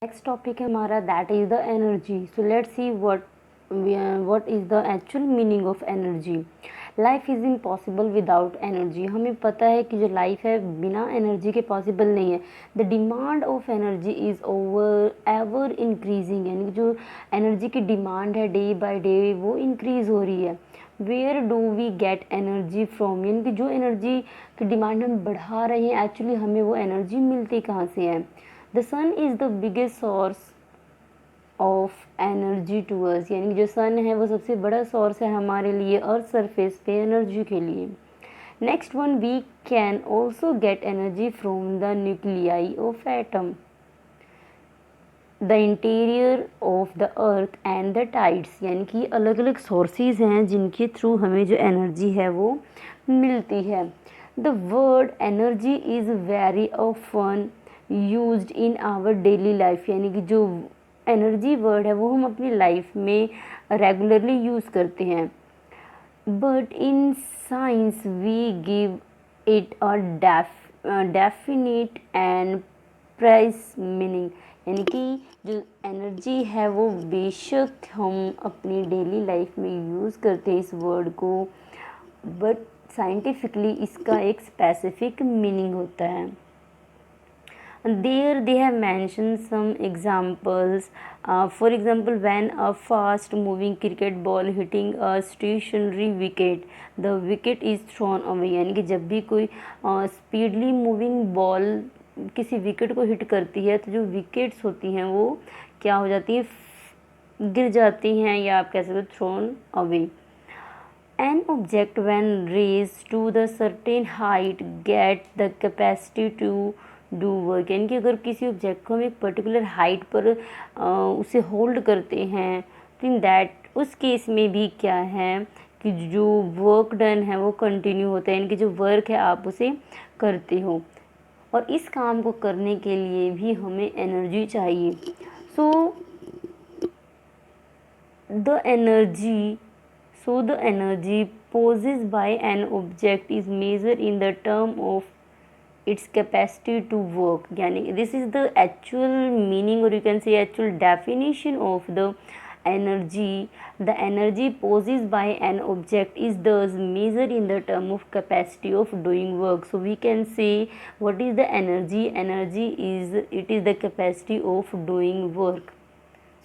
Next topic है हमारा that is the energy. So let's see what is the actual meaning of energy. Life is impossible without energy. हमें पता है कि जो लाइफ है बिना एनर्जी के पॉसिबल नहीं है. The demand of energy is over ever increasing. यानी कि जो एनर्जी की डिमांड है डे बाय डे वो इंक्रीज़ हो रही है. Where do we get energy from. यानी कि जो एनर्जी की डिमांड हम बढ़ा रहे हैं एक्चुअली हमें वो एनर्जी मिलती कहाँ से है. The sun is the biggest source of energy to us. यानी कि जो सन है वो सबसे बड़ा सोर्स है हमारे लिए अर्थ सरफेस पे एनर्जी के लिए. Next one, we can also get energy from the nuclei of atom, the interior of the earth and the tides. यानी कि अलग अलग सोर्सेज हैं जिनके थ्रू हमें जो एनर्जी है वो मिलती है. The word energy is very often used in our daily life. यानी कि जो एनर्जी वर्ड है वो हम अपनी लाइफ में रेगुलरली यूज़ करते हैं. But in science we give it a definite and precise meaning. यानी कि जो एनर्जी है वो बेशक हम अपनी डेली लाइफ में यूज़ करते हैं इस वर्ड को, बट साइंटिफिकली इसका एक स्पेसिफिक मीनिंग होता है. There they have mentioned some examples. For example, when a fast moving cricket ball hitting a stationary wicket, the wicket is thrown away. यानी कि जब भी कोई स्पीडली मूविंग बॉल किसी विकेट को हिट करती है तो जो विकेट्स होती हैं वो क्या हो जाती है, गिर जाती हैं, या आप कह सकते हो thrown away. An object when raised to the certain height get the capacity to do work. यानी कि अगर किसी ऑब्जेक्ट को हम एक पर्टिकुलर हाइट पर उसे होल्ड करते हैं तो इन दैट उस केस में भी क्या है कि जो वर्क डन है वो कंटिन्यू होता है. यानी कि जो वर्क है आप उसे करते हो और इस काम को करने के लिए भी हमें एनर्जी चाहिए. So the energy So the energy possessed by an object is measured in the term of its capacity to work. यानी this is the actual meaning or you can say actual definition of the energy. The energy possessed by an object is thus measured in the term of capacity of doing work. So we can say what is the energy? Energy is the capacity of doing work.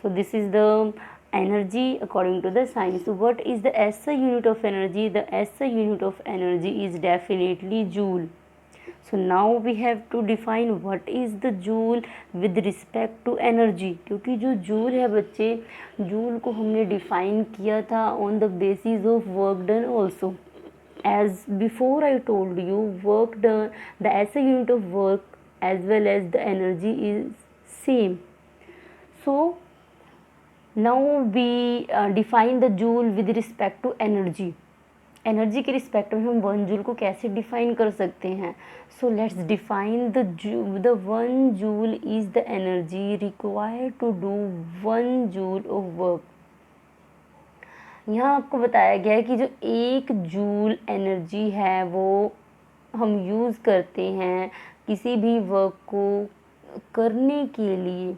So this is the energy according to the science. So what is the SI unit of energy? The SI unit of energy is definitely joule. So now we have to define what is the joule with respect to energy. क्योंकि जो joule है बच्चे, joule को हमने define किया था on the basis of work done also. As before I told you, work done, the SI unit of work as well as the energy is same. So now we define the joule with respect to energy. Energy के respect में हम one joule को कैसे define कर सकते हैं. So let's define the one joule is the energy required to do one joule of work. यहाँ आपको बताया गया है कि जो एक जूल एनर्जी है वो हम यूज़ करते हैं किसी भी वर्क को करने के लिए.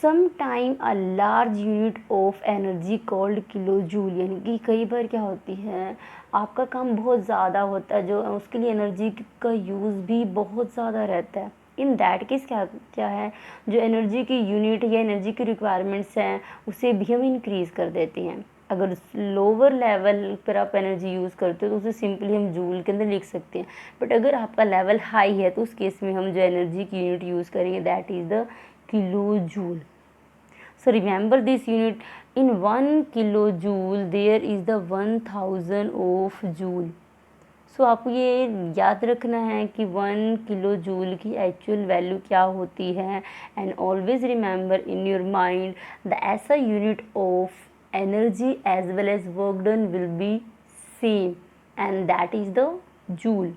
Sometime a large unit of energy called kilojoule. यानी कि कई बार क्या होती है आपका काम बहुत ज़्यादा होता है जो उसके लिए एनर्जी का यूज़ भी बहुत ज़्यादा रहता है. इन दैट केस क्या क्या है, जो एनर्जी की यूनिट या एनर्जी की रिक्वायरमेंट्स हैं उसे भी हम इंक्रीज़ कर देते हैं. अगर लोअर लेवल पर आप एनर्जी यूज़ करते हो तो उसे सिंपली हम जूल के अंदर लिख सकते हैं. बट अगर आपका लेवल हाई है तो उस केस में हम जो एनर्जी की यूनिट यूज़ करेंगे that is the kilojoule. So remember this unit, in 1 kilojoule there is the 1000 of joule. So आपको ये याद रखना है कि 1 किलो जूल की एक्चुअल वैल्यू क्या होती है. And always remember in your mind the SI unit of energy as well as work done will be same and that is the joule.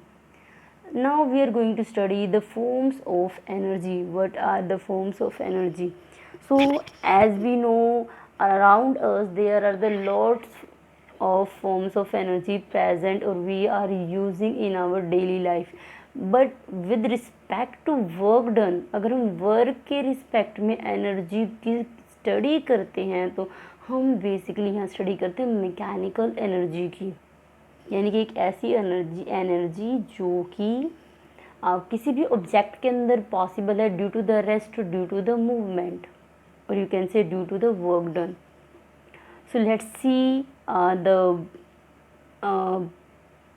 Now we are going to study the forms of energy. What are the forms of energy? So as we know, around us there are the lots of forms of energy present or we are using in our daily life. But with respect to work done, अगर हम work के respect में energy की study करते हैं तो हम basically यहाँ स्टडी करते हैं मैकेनिकल एनर्जी की, यानी कि एक ऐसी एनर्जी जो कि किसी भी ऑब्जेक्ट के अंदर पॉसिबल है due to the rest, due to the movement, और you can say due to the work done. So let's see the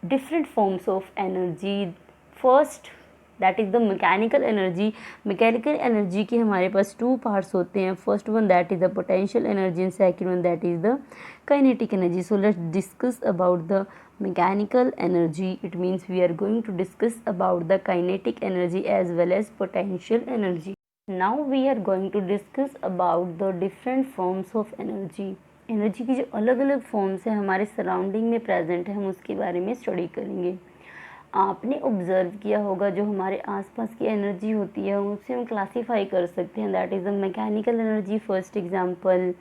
different forms of energy. First, that is the mechanical energy. Mechanical energy के हमारे पास two parts होते हैं. First one that is the potential energy and second one that is the kinetic energy. So let's discuss about the mechanical energy. It means we are going to discuss about the kinetic energy as well as potential energy. Now we are going to discuss about the different forms of energy. Energy की जो अलग अलग forms हैं हमारे surrounding में present है, हम उसके बारे में स्टडी करेंगे. आपने ऑब्ज़र्व किया होगा जो हमारे आसपास की एनर्जी होती है उसे हम क्लासीफाई कर सकते हैं. That is the mechanical energy first example.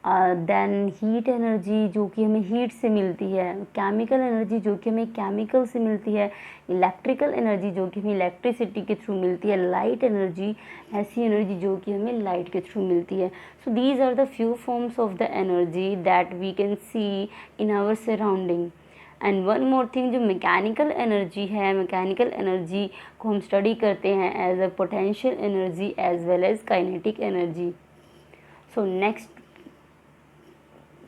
Then heat energy जो कि हमें हीट से मिलती है, केमिकल एनर्जी जो कि हमें केमिकल से मिलती है, इलेक्ट्रिकल एनर्जी जो कि हमें इलेक्ट्रिसिटी के थ्रू मिलती है, लाइट एनर्जी ऐसी एनर्जी जो कि हमें लाइट के थ्रू मिलती है. So these are the few forms of the energy that we can see in our surrounding. And one more thing, जो मैकेनिकल एनर्जी है, मैकेनिकल एनर्जी को हम स्टडी करते हैं as a potential energy as well as kinetic energy. So next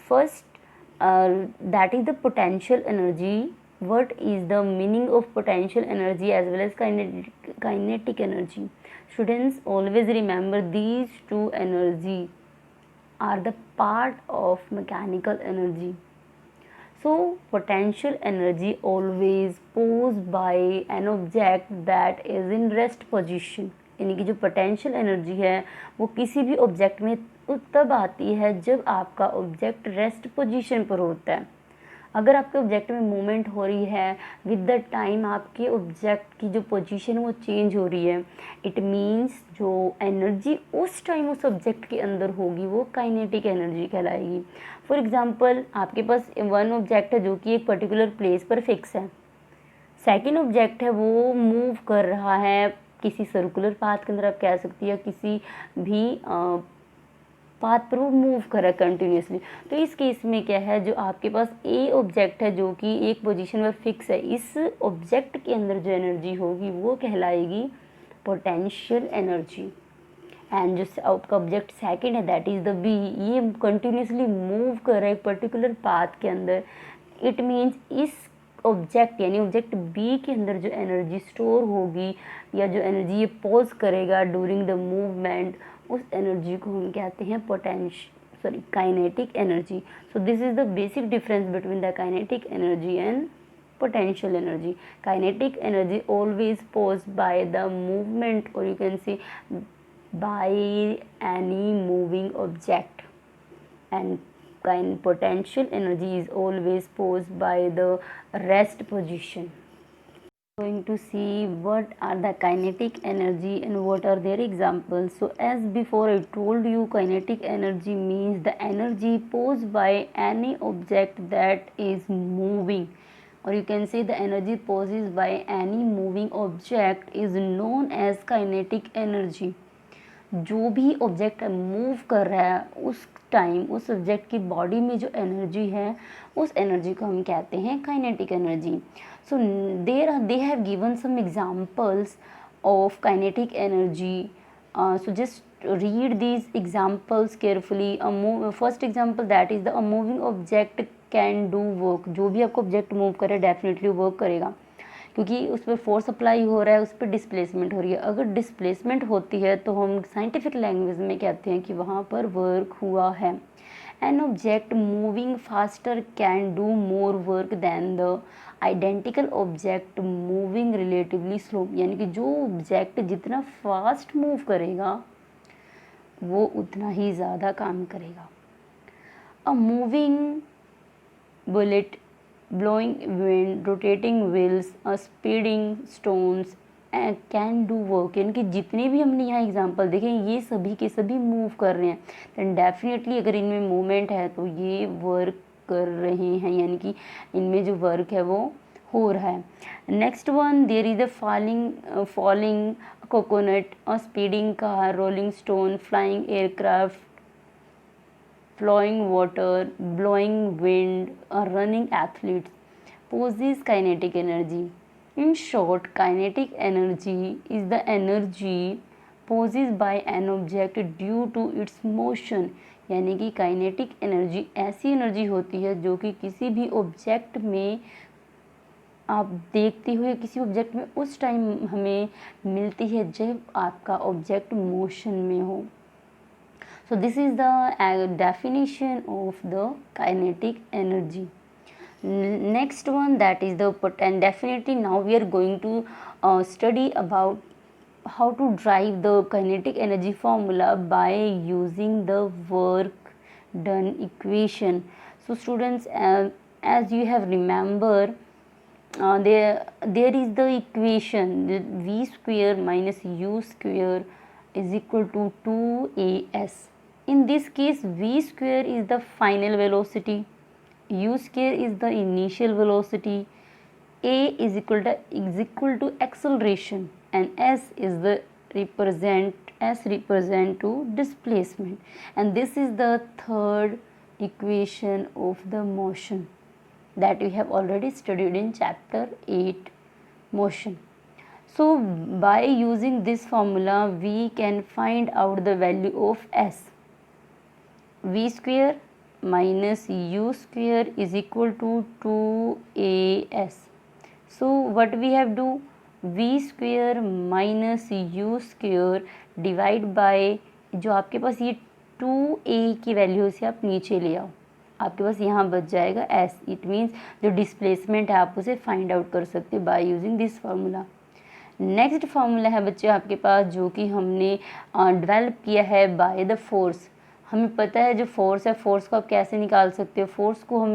first that is the potential energy. What is the meaning of potential energy as well as kinetic energy? Students, always remember these two energy are the part of mechanical energy. So potential energy always posed by an object that is in rest position, यानी कि जो potential energy है वो किसी भी object में तब आती है जब आपका ऑब्जेक्ट रेस्ट पोजीशन पर होता है. अगर आपके ऑब्जेक्ट में मूवमेंट हो रही है विद द टाइम आपके ऑब्जेक्ट की जो पोजीशन वो चेंज हो रही है, इट मीन्स जो एनर्जी उस टाइम उस ऑब्जेक्ट के अंदर होगी वो काइनेटिक एनर्जी कहलाएगी. फॉर एग्जांपल, आपके पास वन ऑब्जेक्ट है जो कि एक पर्टिकुलर प्लेस पर फिक्स है, सेकेंड ऑब्जेक्ट है वो मूव कर रहा है किसी सर्कुलर पाथ के अंदर, आप कह सकती है किसी भी पाथ पर वो मूव कर रहा है कंटिन्यूसली. तो इस केस में क्या है, जो आपके पास ए ऑब्जेक्ट है जो कि एक पोजीशन पर फिक्स है, इस ऑब्जेक्ट के अंदर जो एनर्जी होगी वो कहलाएगी पोटेंशियल एनर्जी. एंड जो आपका ऑब्जेक्ट सेकंड है दैट इज़ द बी, ये कंटिन्यूसली मूव कर रहा है एक पर्टिकुलर पाथ के अंदर. इट मीन्स इस ऑब्जेक्ट यानी ऑब्जेक्ट बी के अंदर जो एनर्जी स्टोर होगी या जो एनर्जी ये पॉज करेगा ड्यूरिंग द मूवमेंट, उस एनर्जी को हम कहते हैं kinetic energy. So this is the basic difference between the kinetic energy and potential energy. Kinetic energy always posed by the movement, or you can say by any moving object, and potential energy is always posed by the rest position. Going to see what are the kinetic energy and what are their examples. So as before I told you, kinetic energy means the energy posed by any object that is moving, or you can say the energy posed by any moving object is known as kinetic energy. जो भी object move कर रहा है उस time उस object की body में जो एनर्जी है उस एनर्जी को हम कहते हैं kinetic energy. So they have given some examples of kinetic energy. So just read these examples carefully. First example that is the moving object can do work. जो भी आपको ऑब्जेक्ट मूव करे डेफिनेटली वर्क करेगा क्योंकि उस पर force apply हो रहा है, उस पर डिस्प्लेसमेंट हो रही है. अगर डिस्प्लेसमेंट होती है तो हम साइंटिफिक लैंग्वेज में कहते हैं कि वहाँ पर वर्क हुआ है. An object moving faster can do more work than the identical object moving relatively slow, यानी कि जो ऑब्जेक्ट जितना फास्ट मूव करेगा वो उतना ही ज़्यादा काम करेगा. A moving bullet, blowing wind, rotating wheels, speeding stones can do work, यानी कि जितने भी हमने यहाँ एग्जांपल देखे ये सभी के सभी मूव कर रहे हैं. दैन डेफिनेटली अगर इनमें मूवमेंट है तो ये वर्क कर रहे हैं, यानी कि इनमें जो वर्क है वो हो रहा है. Next one, there is a falling coconut, a speeding car, rolling stone, flying aircraft, flowing water, blowing wind, or running athletes possess kinetic energy. In short, kinetic energy is the energy possessed by an object due to its motion. यानी कि kinetic energy ऐसी energy होती है जो कि किसी भी object में आप देखते हो या किसी ऑब्जेक्ट में उस टाइम हमें मिलती है जब आपका ऑब्जेक्ट मोशन में हो. So this is the definition of the kinetic energy. Next one, that is the and definitely now we are going to study about how to drive the kinetic energy formula by using the work done equation. So students, as you have remember, there is the equation v square minus u square is equal to 2as. In this case, v square is the final velocity, u square is the initial velocity, a is equal to acceleration, and s is the represent to displacement. And this is the third equation of the motion that we have already studied in chapter 8, motion. So by using this formula we can find out the value of s. v square minus u square is equal to 2as. So what we have do, v square minus u square divide by, जो आपके पास ये 2a की value से आप नीचे ले आओ, आपके पास यहाँ बच जाएगा s. इट मीन्स जो डिस्प्लेसमेंट है आप उसे फाइंड आउट कर सकते हैं by using this formula. Next formula है बच्चे आपके पास जो कि हमने डेवलप किया है बाय द फोर्स. हमें पता है जो फोर्स है, फोर्स को आप कैसे निकाल सकते हो, फोर्स को हम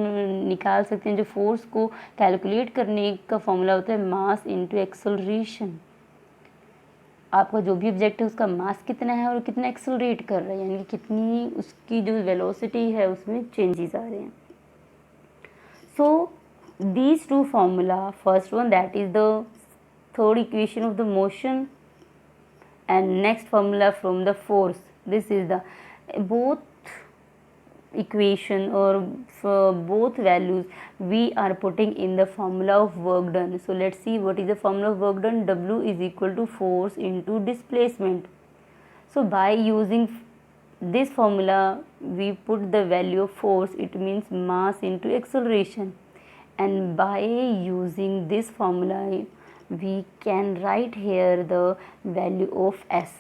निकाल सकते हैं, जो फोर्स को कैलकुलेट करने का फॉर्मूला होता है मास इनटू एक्सेलरेशन. आपका जो भी ऑब्जेक्ट है उसका मास कितना है और कितना एक्सेलरेट कर रहा है, यानी कि कितनी उसकी जो वेलोसिटी है उसमें चेंजेस आ रहे हैं. So these two formula, first one that is the third equation of the motion, and next formula from the force. This is the both equation or both values we are putting in the formula of work done. So let's see what is the formula of work done. W is equal to force into displacement. So by using this formula we put the value of force, it means mass into acceleration, and by using this formula we can write here the value of s.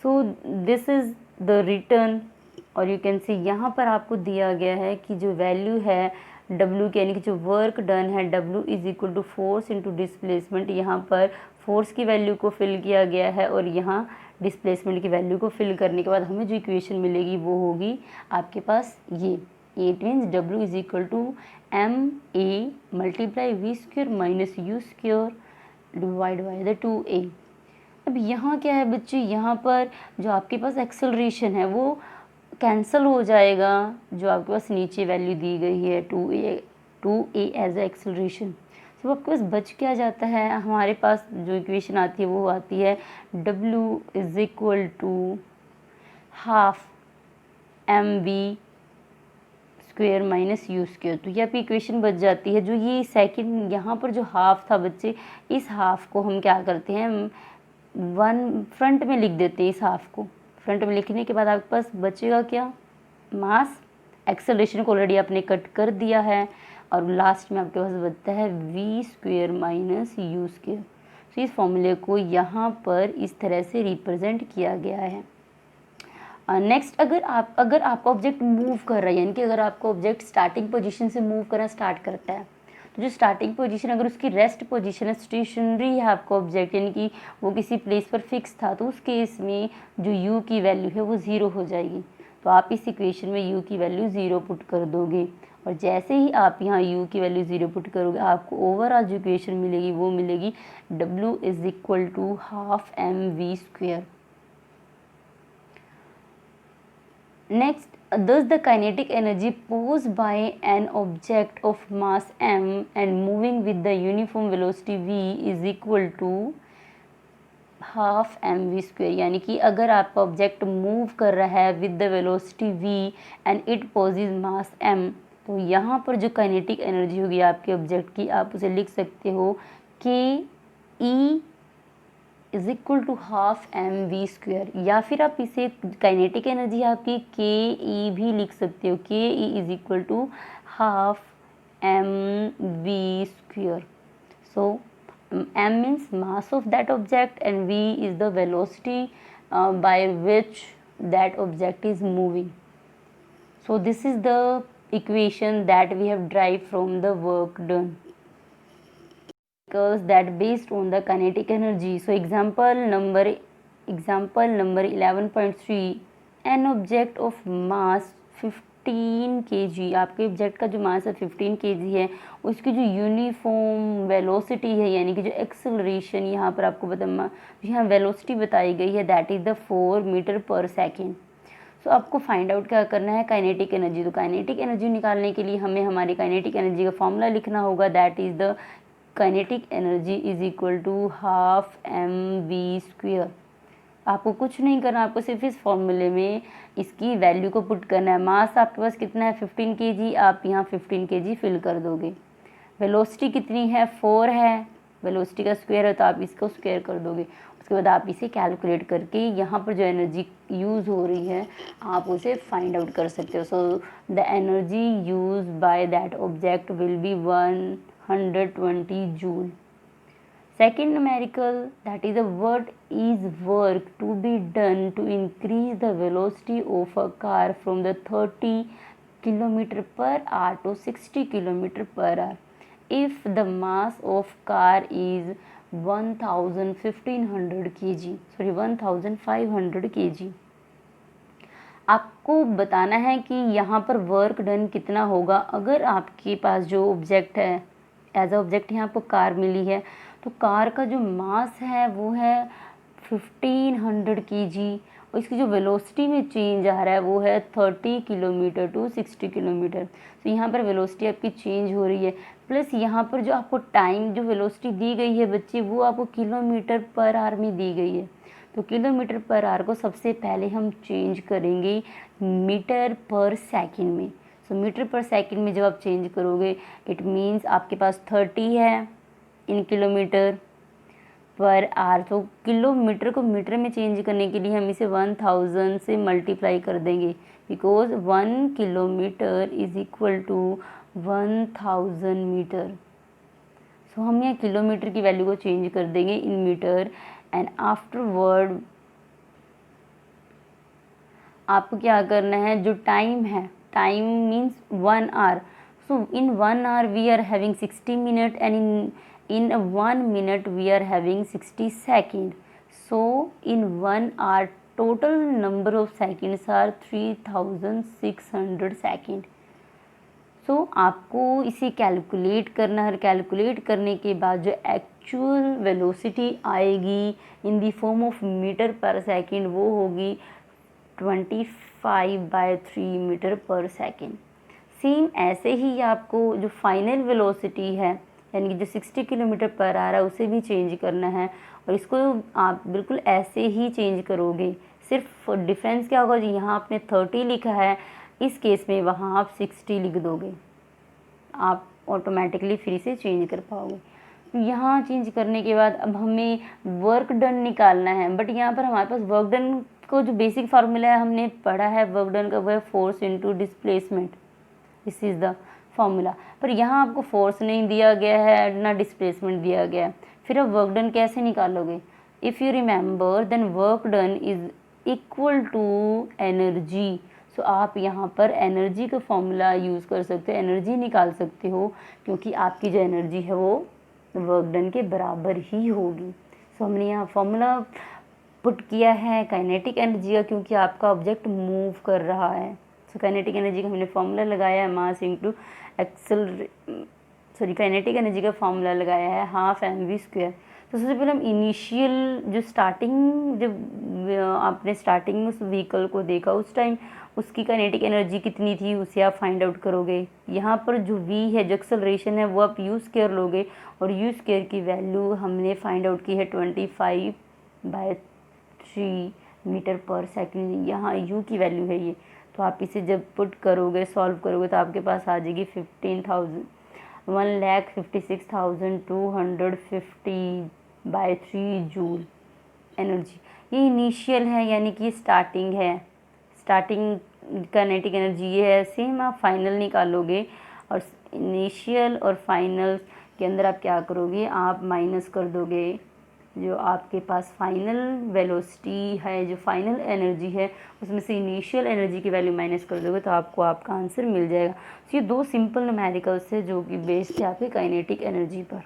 So this is the written, और you can see यहाँ पर आपको दिया गया है कि जो value है w की, यानी कि जो वर्क डन है w is equal to force into displacement. यहाँ पर फोर्स की वैल्यू को फिल किया गया है और यहाँ डिस्प्लेसमेंट की वैल्यू को फिल करने के बाद हमें जो इक्वेशन मिलेगी वो होगी आपके पास ये. It means w is equal to M A multiply V square minus U square divide by the 2a. अब यहाँ क्या है बच्चे, यहाँ पर जो आपके पास एक्सेलरेशन है वो कैंसिल हो जाएगा, जो आपके पास नीचे वैल्यू दी गई है 2a एज ए एक्सेलरेशन. तो आपके पास बच क्या जाता है, हमारे पास जो इक्वेशन आती है वो आती है w is equal to half M V square minus U square. तो ये आपकी इक्वेशन बच जाती है. जो ये सेकंड यहाँ पर जो हाफ था बच्चे, इस हाफ को हम क्या करते हैं, वन फ्रंट में लिख देते हैं. इस हाफ को फ्रंट में लिखने के बाद आपके पास बचेगा क्या, मास. एक्सेलरेशन को ऑलरेडी आपने कट कर दिया है और लास्ट में आपके पास बचता है V square minus U square. तो इस फॉर्मूले को यहाँ पर इस तरह से रिप्रेजेंट किया गया है. नेक्स्ट, अगर आपका ऑब्जेक्ट मूव कर रहा है, यानी कि अगर आपका ऑब्जेक्ट स्टार्टिंग पोजीशन से मूव करना स्टार्ट करता है, तो जो स्टार्टिंग पोजीशन अगर उसकी रेस्ट पोजीशन है, स्टेशनरी है आपका ऑब्जेक्ट, यानी कि वो किसी प्लेस पर फिक्स था, तो उस केस में जो u की वैल्यू है वो 0 हो जाएगी. तो आप इस इक्वेशन में u की वैल्यू 0 पुट कर दोगे, और जैसे ही आप यहाँ u की वैल्यू 0 पुट करोगे आपको ओवरऑल जो इक्वेशन मिलेगी वो मिलेगी w is equal to half M V square. Next, Thus, the kinetic energy posed by an object of mass m and moving with the uniform velocity v is equal to half M V square. यानी कि अगर आपका object move कर रहा है with the velocity v and it possess mass m, तो यहाँ पर जो काइनेटिक एनर्जी होगी आपके ऑब्जेक्ट की, आप उसे लिख सकते हो K E is equal to half M V square, या फिर आप इसे काइनेटिक एनर्जी आपकी के ई भी लिख सकते हो, K E is equal to half M V square. So m means mass of that object and v is the velocity by which that object is moving. So this is the equation that we have derived from the work done, because that based on the kinetic energy. So example number 11.3, an object of mass 15 kg, आपके object का जो मास है 15 kg है, उसकी जो uniform velocity है यानी कि जो एक्सेलरेशन यहाँ पर आपको यहाँ वेलोसिटी बताई गई है, दैट इज़ द 4 मीटर पर सेकेंड। सो आपको फाइंड आउट क्या करना है, काइनेटिक एनर्जी। तो काइनेटिक एनर्जी निकालने के लिए हमें हमारी काइनेटिक एनर्जी का फॉर्मूला लिखना होगा, that is the kinetic energy is equal to half M V square. आपको कुछ नहीं करना, आपको सिर्फ इस फॉर्मूले में इसकी वैल्यू को पुट करना है। मास आपके पास कितना है 15 kg, आप यहाँ 15 kg फिल कर दोगे। वेलोसिटी कितनी है 4 है, वेलोसिटी का स्क्वायर है तो आप इसको स्क्वायर कर दोगे। उसके बाद आप इसे कैलकुलेट करके यहाँ पर जो एनर्जी यूज़ हो रही है आप उसे फाइंड आउट कर सकते हो। So the energy use by that object will be 120 joule. Second numerical, that is what is work to be done to increase the velocity of a car from the 30 km per hour to 60 km per hour if the mass of car is 1500 kg, sorry 1500 kg। आपको बताना है कि यहाँ पर work done कितना होगा अगर आपके पास जो ऑब्जेक्ट है एज अ ऑब्जेक्ट यहाँ आपको कार मिली है, तो कार का जो मास है वो है 1500 kg और इसकी जो वेलोसिटी में चेंज आ रहा है वो है 30 किलोमीटर टू 60 किलोमीटर। तो यहाँ पर वेलोसिटी आपकी चेंज हो रही है, प्लस यहाँ पर जो आपको टाइम जो वेलोसिटी दी गई है बच्चे वो आपको किलोमीटर पर आवर में दी गई है। तो किलोमीटर पर आवर को सबसे पहले हम चेंज करेंगे मीटर पर सेकेंड में। सो मीटर पर सेकेंड में जब आप चेंज करोगे इट मीन्स आपके पास 30 है इन किलोमीटर पर आवर। तो किलोमीटर को मीटर में चेंज करने के लिए हम इसे 1000 से मल्टीप्लाई कर देंगे, because 1 kilometre is equal to 1000 metre. So हम यहाँ किलोमीटर की वैल्यू को चेंज कर देंगे इन मीटर एंड आफ्टरवर्ड आपको क्या करना है, जो टाइम है, time means 1 hour. So in 1 hour we are having 60 minute and in 1 minute we are having 60 seconds. So in 1 hour total number of seconds are 3600 seconds. So आपको इसे calculate करना है। कैलकुलेट करने के बाद जो एक्चुअल वेलोसिटी आएगी इन the form of metre पर सेकेंड वो होगी 25/3 मीटर पर सेकेंड। सेम ऐसे ही आपको जो फाइनल वेलोसिटी है यानी कि जो 60 किलोमीटर पर आ रहा है उसे भी चेंज करना है और इसको आप बिल्कुल ऐसे ही चेंज करोगे। सिर्फ डिफरेंस क्या होगा, यहाँ आपने 30 लिखा है, इस केस में वहाँ आप 60 लिख दोगे, आप ऑटोमेटिकली फिर से चेंज कर पाओगे। तो यहाँ चेंज करने के बाद अब हमें वर्क डन निकालना है, बट यहाँ पर हमारे पास वर्क डन को जो बेसिक फार्मूला है हमने पढ़ा है वर्क डन का, वो है force into displacement. This is the formula. पर यहाँ आपको फोर्स नहीं दिया गया है ना डिस्प्लेसमेंट दिया गया है, फिर आप वर्क डन कैसे निकालोगे? If you remember then work done is equal to energy. So आप यहाँ पर एनर्जी का फॉर्मूला यूज़ कर सकते हो, एनर्जी निकाल सकते हो, क्योंकि आपकी जो एनर्जी है वो वर्क डन के बराबर ही होगी। सो हमने यहाँ फॉर्मूला पुट किया है काइनेटिक एनर्जी का, क्योंकि आपका ऑब्जेक्ट मूव कर रहा है। सो काइनेटिक एनर्जी का हमने फॉर्मूला लगाया है मास इंटू काइनेटिक एनर्जी का फॉर्मूला लगाया है हाफ एम वी स्क्वायर। तो सबसे पहले हम इनिशियल जो स्टार्टिंग, जब आपने स्टार्टिंग में उस व्हीकल को देखा उस टाइम उसकी काइनेटिक एनर्जी कितनी थी उसे आप फाइंड आउट करोगे। यहाँ पर जो v है, जो एक्सेलरेशन है, वो आप यू स्क्वायर लोगे और यू स्क्वायर की वैल्यू हमने फाइंड आउट की है 25/3 मीटर पर सेकेंड। यहाँ u की वैल्यू है ये, तो आप इसे जब पुट करोगे, सॉल्व करोगे, तो आपके पास आ जाएगी 1,56,250/3 जूल एनर्जी। ये इनिशियल है, यानी कि स्टार्टिंग है, स्टार्टिंग काइनेटिक एनर्जी ये है। सेम आप फाइनल निकालोगे और इनिशियल और फाइनल के अंदर आप क्या करोगे, आप माइनस कर दोगे जो आपके पास फाइनल वेलोसिटी है, जो फाइनल एनर्जी है, उसमें से इनिशियल एनर्जी की वैल्यू माइनस कर दोगे तो आपको आपका आंसर मिल जाएगा। तो ये दो सिंपल न्यूमेरिकल्स है जो कि बेस्ड है आपके काइनेटिक एनर्जी पर।